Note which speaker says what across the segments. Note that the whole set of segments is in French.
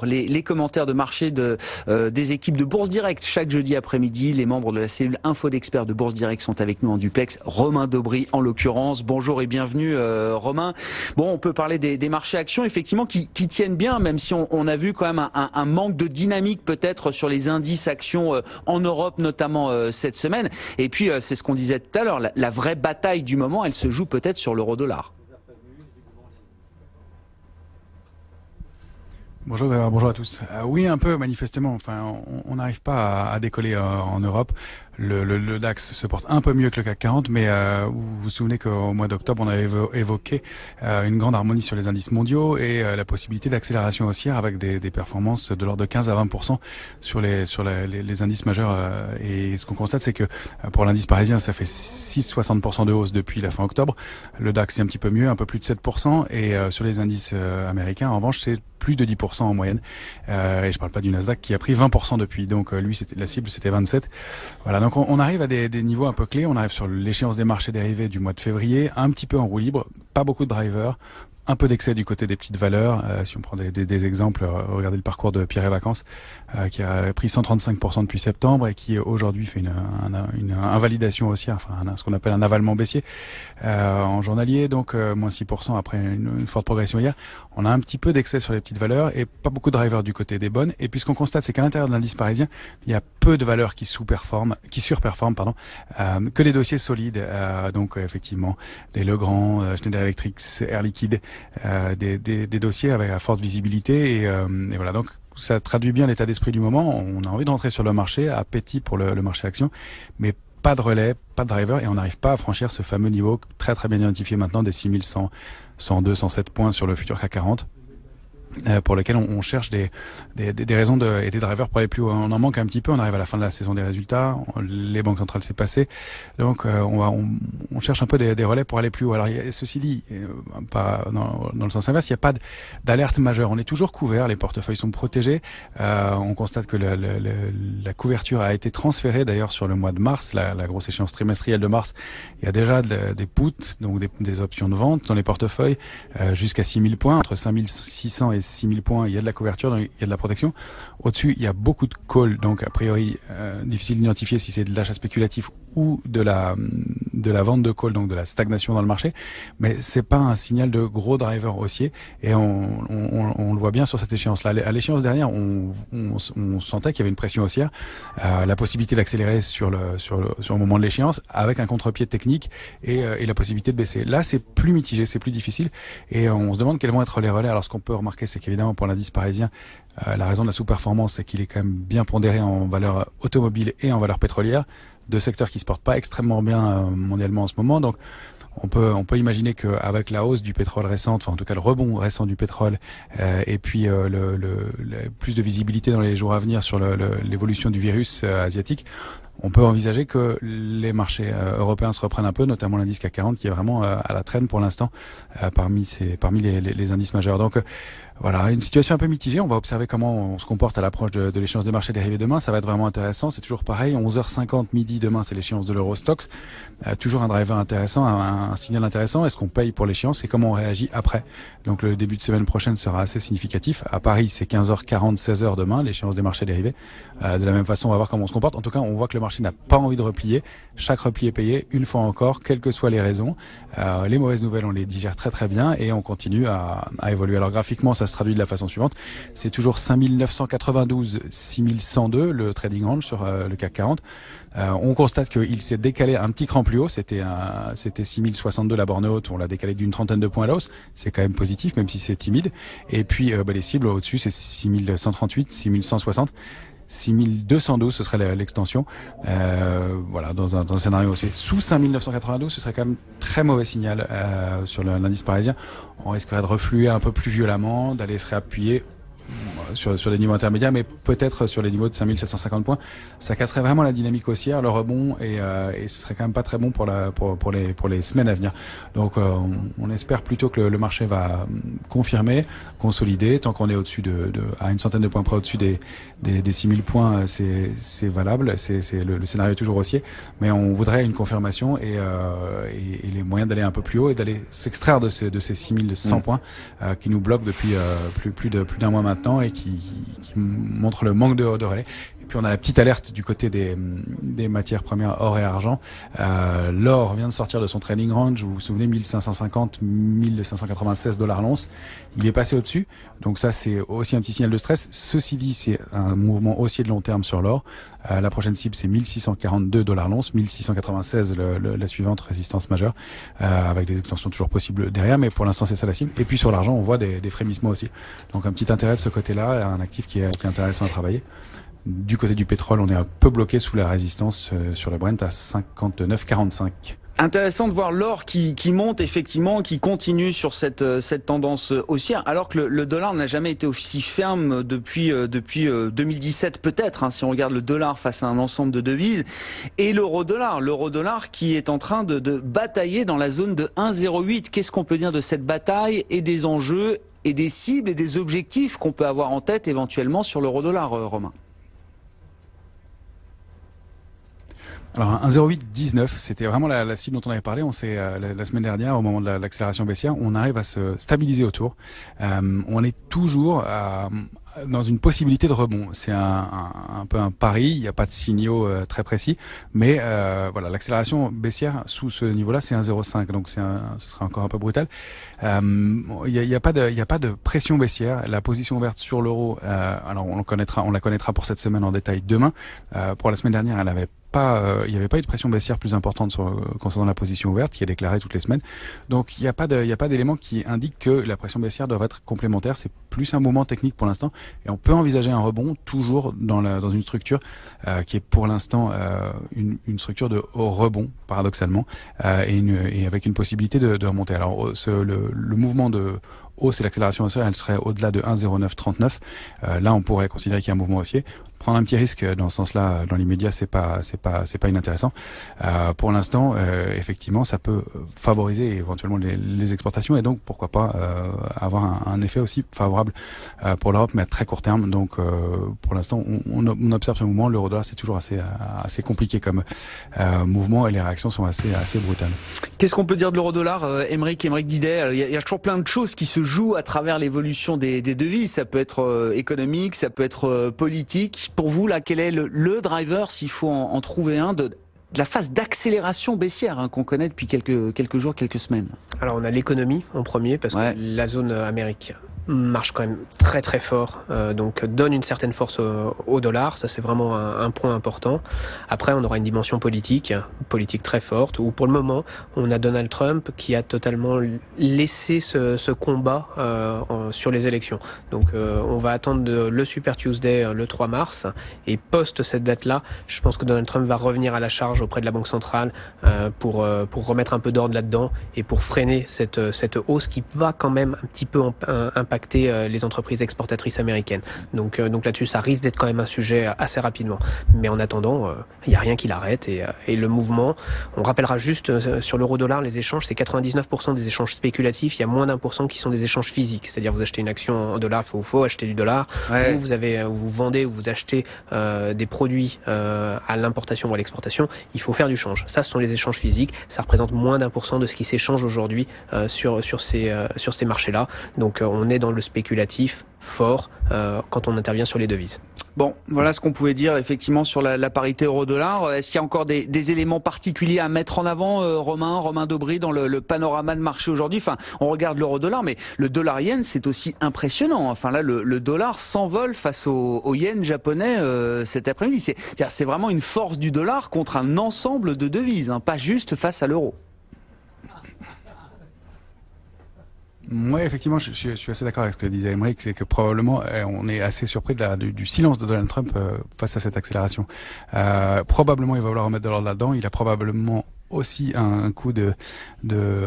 Speaker 1: Les commentaires de marché des équipes de Bourse Direct chaque jeudi après-midi. Les membres de la cellule Info d'experts de Bourse Direct sont avec nous en duplex. Romain Daubry en l'occurrence. Bonjour et bienvenue Romain. Bon, on peut parler des marchés actions effectivement qui tiennent bien, même si on a vu quand même un manque de dynamique peut-être sur les indices actions en Europe notamment cette semaine. Et puis c'est ce qu'on disait tout à l'heure, la vraie bataille du moment, elle se joue peut-être sur l'euro-dollar.
Speaker 2: Bonjour, bonjour à tous. Oui, un peu manifestement. Enfin, on n'arrive pas à décoller en Europe. Le DAX se porte un peu mieux que le CAC 40, mais vous vous souvenez qu'au mois d'octobre, on avait évoqué une grande harmonie sur les indices mondiaux et la possibilité d'accélération haussière avec des performances de l'ordre de 15 à 20% sur les indices majeurs. Et ce qu'on constate, c'est que pour l'indice parisien, ça fait 6,60% de hausse depuis la fin octobre. Le DAX, c'est un petit peu mieux, un peu plus de 7%. Et sur les indices américains, en revanche, c'est plus de 10% en moyenne. Et je parle pas du Nasdaq qui a pris 20% depuis. Donc lui, la cible, c'était 27. Voilà. Donc on arrive à des niveaux un peu clés. On arrive sur l'échéance des marchés dérivés du mois de février, un petit peu en roue libre, pas beaucoup de drivers. Un peu d'excès du côté des petites valeurs. Si on prend des exemples, regardez le parcours de Pierre et Vacances, qui a pris 135% depuis septembre et qui aujourd'hui fait une invalidation haussière, enfin ce qu'on appelle un avalement baissier en journalier, donc moins 6% après une forte progression hier. On a un petit peu d'excès sur les petites valeurs et pas beaucoup de drivers du côté des bonnes. Et puis ce qu'on constate, c'est qu'à l'intérieur de l'indice parisien, il y a peu de valeurs qui surperforment, que les dossiers solides. Donc effectivement, des Legrand, Schneider Electric, Air Liquide. Des dossiers avec à forte visibilité et voilà, donc ça traduit bien l'état d'esprit du moment. On a envie de rentrer sur le marché, appétit pour le marché action, mais pas de relais, pas de driver et on n'arrive pas à franchir ce fameux niveau très très bien identifié maintenant des 6100, 102, 107 points sur le futur CAC 40. Pour lesquels on cherche des raisons et des drivers pour aller plus haut. On en manque un petit peu, on arrive à la fin de la saison des résultats, les banques centrales s'est passé, donc on cherche un peu des relais pour aller plus haut. Alors ceci dit, pas dans le sens inverse, il n'y a pas d'alerte majeure, on est toujours couvert, les portefeuilles sont protégés, on constate que la couverture a été transférée d'ailleurs sur le mois de mars, la grosse échéance trimestrielle de mars, il y a déjà des puts, donc des options de vente dans les portefeuilles, jusqu'à 6000 points, entre 5600 et 6000 points, il y a de la couverture, il y a de la protection. Au-dessus, il y a beaucoup de calls, donc a priori difficile d'identifier si c'est de l'achat spéculatif ou de la vente de calls, donc de la stagnation dans le marché. Mais c'est pas un signal de gros driver haussier et on le voit bien sur cette échéance-là. À l'échéance dernière, on sentait qu'il y avait une pression haussière, la possibilité d'accélérer sur le moment de l'échéance avec un contre-pied technique et la possibilité de baisser. Là, c'est plus mitigé, c'est plus difficile et on se demande quels vont être les relais. Alors ce qu'on peut remarquer, c'est qu'évidemment pour l'indice parisien, la raison de la sous-performance, c'est qu'il est quand même bien pondéré en valeur automobile et en valeur pétrolière, deux secteurs qui se portent pas extrêmement bien mondialement en ce moment. Donc on peut imaginer qu'avec la hausse du pétrole récente, enfin en tout cas le rebond récent du pétrole, et puis plus de visibilité dans les jours à venir sur l'évolution du virus asiatique, on peut envisager que les marchés européens se reprennent un peu, notamment l'indice CAC 40 qui est vraiment à la traîne pour l'instant parmi les indices majeurs. Donc voilà, une situation un peu mitigée. On va observer comment on se comporte à l'approche de l'échéance des marchés dérivés demain. Ça va être vraiment intéressant. C'est toujours pareil. 11h50 midi demain, c'est l'échéance de l'Eurostoxx. Toujours un driver intéressant, un signal intéressant. Est-ce qu'on paye pour l'échéance et comment on réagit après? Donc le début de semaine prochaine sera assez significatif. À Paris, c'est 15h40, 16h demain, l'échéance des marchés dérivés. De la même façon, on va voir comment on se comporte. En tout cas, on voit que le marché n'a pas envie de replier. Chaque repli est payé une fois encore, quelles que soient les raisons. Les mauvaises nouvelles, on les digère très très bien et on continue à évoluer. Alors graphiquement, ça se traduit de la façon suivante. C'est toujours 5992, 6102, le trading range sur le CAC 40. On constate qu'il s'est décalé un petit cran plus haut. C'était 6062 la borne haute. On l'a décalé d'une trentaine de points à la hausse. C'est quand même positif, même si c'est timide. Et puis les cibles au-dessus, c'est 6138, 6160. 6212, ce serait l'extension. Voilà, dans un scénario aussi. Sous 5992, ce serait quand même très mauvais signal sur l'indice parisien. On risquerait de refluer un peu plus violemment, d'aller se réappuyer sur les niveaux intermédiaires, mais peut-être sur les niveaux de 5750 points. Ça casserait vraiment la dynamique haussière, le rebond, et ce serait quand même pas très bon pour les semaines à venir. Donc on espère plutôt que le marché va confirmer, consolider, tant qu'on est au-dessus à une centaine de points près au-dessus des 6000 points, c'est valable, le scénario est toujours haussier, mais on voudrait une confirmation et les moyens d'aller un peu plus haut et d'aller s'extraire de ces 6100 points qui nous bloquent depuis plus d'un mois maintenant et qui montre le manque de relais. Et puis on a la petite alerte du côté des matières premières or et argent. L'or vient de sortir de son trading range, vous vous souvenez, 1550, 1596 $ l'once. Il est passé au-dessus, donc ça c'est aussi un petit signal de stress. Ceci dit, c'est un mouvement haussier de long terme sur l'or. La prochaine cible c'est 1642 $ l'once, 1696 la suivante résistance majeure, avec des extensions toujours possibles derrière, mais pour l'instant c'est ça la cible. Et puis sur l'argent on voit des frémissements aussi. Donc un petit intérêt de ce côté-là, un actif qui est intéressant à travailler. Du côté du pétrole, on est un peu bloqué sous la résistance sur le Brent à 59,45.
Speaker 1: Intéressant de voir l'or qui monte effectivement, qui continue sur cette tendance haussière, alors que le dollar n'a jamais été aussi ferme depuis 2017 peut-être, hein, si on regarde le dollar face à un ensemble de devises, et l'euro-dollar qui est en train de batailler dans la zone de 1,08. Qu'est-ce qu'on peut dire de cette bataille et des enjeux et des cibles et des objectifs qu'on peut avoir en tête éventuellement sur l'euro-dollar, Romain?
Speaker 2: Alors 1,0819, c'était vraiment la cible dont on avait parlé. On s'est la semaine dernière, au moment de l'accélération baissière, on arrive à se stabiliser autour. On est toujours dans une possibilité de rebond. C'est un peu un pari. Il n'y a pas de signaux très précis, mais voilà, l'accélération baissière sous ce niveau-là, c'est 1,05. Donc ce sera encore un peu brutal. Il y a pas de pression baissière. La position ouverte sur l'euro, alors on la connaîtra pour cette semaine en détail demain. Pour la semaine dernière, il n'y avait pas eu de pression baissière plus importante concernant la position ouverte qui est déclarée toutes les semaines. Donc il n'y a pas d'élément qui indique que la pression baissière doit être complémentaire. C'est plus un mouvement technique pour l'instant et on peut envisager un rebond toujours dans une structure qui est pour l'instant une structure de haut rebond paradoxalement et avec une possibilité de remonter. Alors le mouvement de hausse et l'accélération haussière, elle serait au-delà de 1,0939. Là, on pourrait considérer qu'il y a un mouvement haussier. Prendre un petit risque dans ce sens-là, dans l'immédiat, c'est pas inintéressant. Pour l'instant, effectivement, ça peut favoriser éventuellement les exportations et donc pourquoi pas avoir un effet aussi favorable pour l'Europe, mais à très court terme. Donc, pour l'instant, on observe ce mouvement. L'euro-dollar, c'est toujours assez compliqué comme mouvement et les réactions sont assez brutales.
Speaker 1: Qu'est-ce qu'on peut dire de l'euro-dollar, Aymeric Didet? Il y a toujours plein de choses qui se jouent à travers l'évolution des devises. Ça peut être économique, ça peut être politique. Pour vous, là, quel est le driver, s'il faut en trouver un, de la phase d'accélération baissière qu'on connaît depuis quelques jours, quelques semaines?
Speaker 3: Alors on a l'économie en premier parce que la zone Amérique marche quand même très très fort, donc donne une certaine force au dollar, ça c'est vraiment un point important. Après on aura une dimension politique très forte, où pour le moment on a Donald Trump qui a totalement laissé ce combat sur les élections. Donc on va attendre le Super Tuesday le 3 mars, et post cette date-là, je pense que Donald Trump va revenir à la charge auprès de la Banque centrale pour remettre un peu d'ordre là-dedans et pour freiner cette hausse qui va quand même un petit peu impacter les entreprises exportatrices américaines. Donc là-dessus, ça risque d'être quand même un sujet assez rapidement. Mais en attendant, il n'y a rien qui l'arrête et le mouvement, on rappellera juste sur l'euro-dollar, les échanges, c'est 99% des échanges spéculatifs, il y a moins d'1% qui sont des échanges physiques. C'est-à-dire vous achetez une action en dollars, il faut acheter du dollar, ou vous vendez ou vous achetez des produits à l'importation ou à l'exportation, il faut faire du change. Ça, ce sont les échanges physiques, ça représente moins d'1% de ce qui s'échange aujourd'hui sur ces marchés-là. Donc on est dans le spéculatif fort quand on intervient sur les devises.
Speaker 1: Bon, voilà ce qu'on pouvait dire effectivement sur la parité euro-dollar. Est-ce qu'il y a encore des éléments particuliers à mettre en avant, Romain d'Aubry, dans le panorama de marché aujourd'hui? Enfin, on regarde l'euro-dollar, mais le dollar-yen, c'est aussi impressionnant. Enfin là, le dollar s'envole face au yen japonais cet après-midi. C'est vraiment une force du dollar contre un ensemble de devises, pas juste face à l'euro.
Speaker 2: Oui, effectivement, je suis assez d'accord avec ce que disait Aymeric, c'est que probablement on est assez surpris du silence de Donald Trump face à cette accélération. Probablement, il va vouloir remettre de l'ordre là-dedans. Il a probablement aussi un coup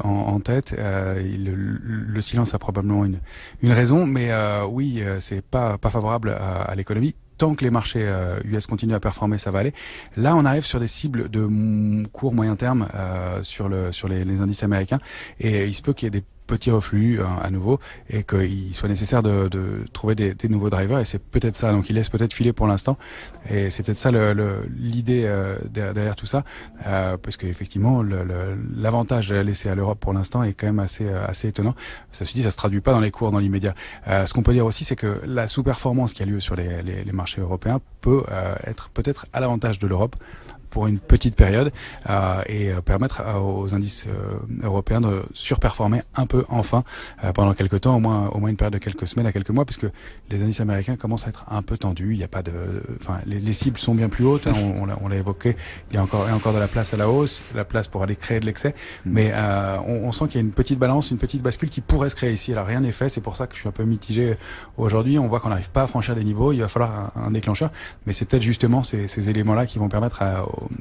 Speaker 2: en tête. Le silence a probablement une raison, mais oui, c'est pas favorable à l'économie. Tant que les marchés US continuent à performer, ça va aller. Là, on arrive sur des cibles de court moyen terme sur les indices américains, et il se peut qu'il y ait des petit reflux à nouveau et qu'il soit nécessaire de trouver des nouveaux drivers, et c'est peut-être ça. Donc il laisse peut-être filer pour l'instant, et c'est peut-être ça l'idée derrière tout ça, parce qu'effectivement l'avantage laissé à l'Europe pour l'instant est quand même assez étonnant. Ça se dit, ça se traduit pas dans les cours dans l'immédiat. Ce qu'on peut dire aussi, c'est que la sous-performance qui a lieu sur les marchés européens peut être peut-être à l'avantage de l'Europe pour une petite période, et permettre aux indices européens de surperformer un peu enfin pendant quelques temps, au moins une période de quelques semaines à quelques mois, puisque les indices américains commencent à être un peu tendus. Il y a pas les cibles sont bien plus hautes, hein, on l'a évoqué. Il y a encore de la place à la hausse, la place pour aller créer de l'excès, mais on sent qu'il y a une petite balance, une petite bascule qui pourrait se créer ici. Alors rien n'est fait, c'est pour ça que je suis un peu mitigé aujourd'hui. On voit qu'on n'arrive pas à franchir les niveaux, il va falloir un déclencheur, mais c'est peut-être justement ces éléments-là qui vont permettre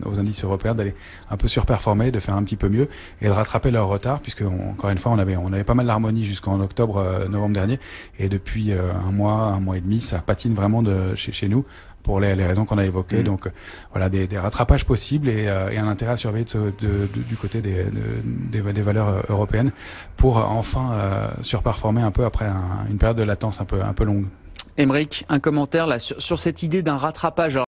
Speaker 2: aux indices européens d'aller un peu surperformer, de faire un petit peu mieux et de rattraper leur retard, puisque encore une fois on avait pas mal d'harmonie jusqu'en novembre dernier, et depuis un mois et demi, ça patine vraiment chez nous pour les raisons qu'on a évoquées. Donc voilà, des rattrapages possibles, et un intérêt à surveiller du côté des valeurs européennes pour enfin surperformer un peu après une période de latence un peu longue.
Speaker 1: Aymeric, un commentaire là sur cette idée d'un rattrapage.